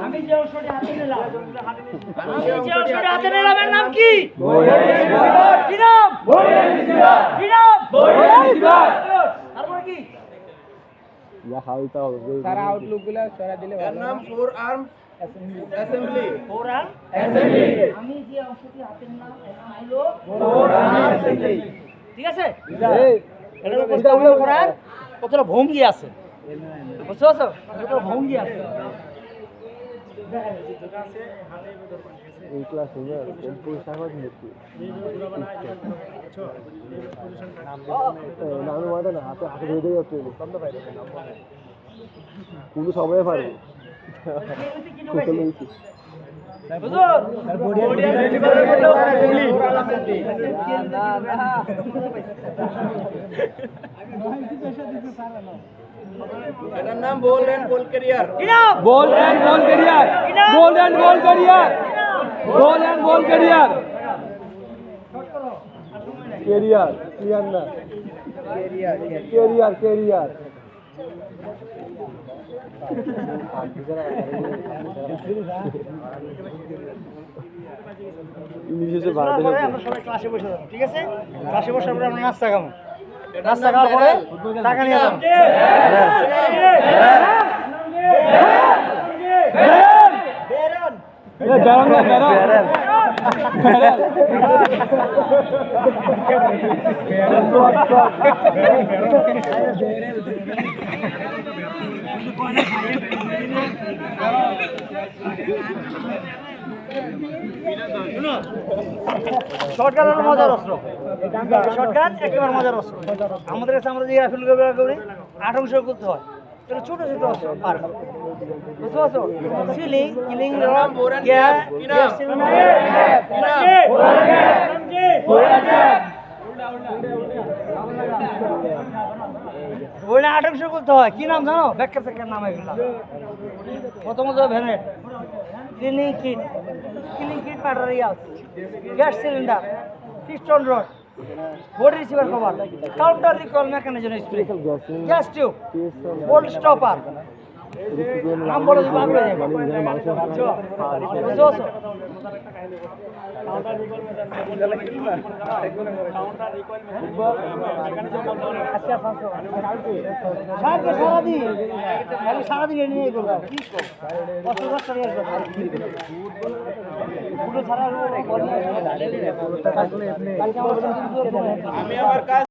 আমি যে অংশটি হাতে নিলাম এর নাম কি? কি নাম? কি নাম? তারপরে কি? সারা আউটলুক গুলো সরা দিলে ভালো। নাম four arm assembly. Four arm assembly. আমি যে অংশটি হাতে নিলাম এর নাম হলো ফোর আর্ম অ্যাসেম্বলি। ঠিক আছে? এটার উপস্থাপন করার কতটা ভঙ্গি আছে, বুঝতে পারছো? কতটা ভঙ্গি আছে। এই ক্লাস হবে কোন সাগর নিতে নাম মাথা না হাতে হাতে ধরে দিয়ে যাচ্ছে কত পাইবে কোন সময় পারে এটার নাম bold and ball carrier. Ball and ball carrier ball and ball carrier ball and ball carrier carrier clear না ক্যারিয়ার ক্যারিয়ার ইংলিশে বাড়তে হবে। আমরা সবাই ক্লাসে বসে যাবো, ঠিক আছে? ক্লাসে বসার পরে আমরা নাস্তা খাবো, নাস্তা খাওয়ার পরে টাকা নিয়ে যাবো। শর্টকাট হলো মজার অস্ত্র, শর্টকাট একেবারে মজার অস্ত্র। আমাদের কাছে আমরা যে রাইফেল ব্যবহার করি 8 অংশ করতে হয়, এটা ছোট ছোট অস্ত্র পার, বুঝতে পারছো? সিলিং কিলিং গ্যাস ওইটা 8 অংশ করতে হয়। কি নাম জানো? ব্যাখ্যা ব্যাখ্যার নাম এগুলো। প্রথমত bayonet, cleaning kit material, gas cylinder, piston rod, body receiver cover, counter recoil mechanism, spray, gas tube, bolt stopper. নাম বলে দিবা আগে সারাদিন নিয়ে করবো কি আমি আমার কাজ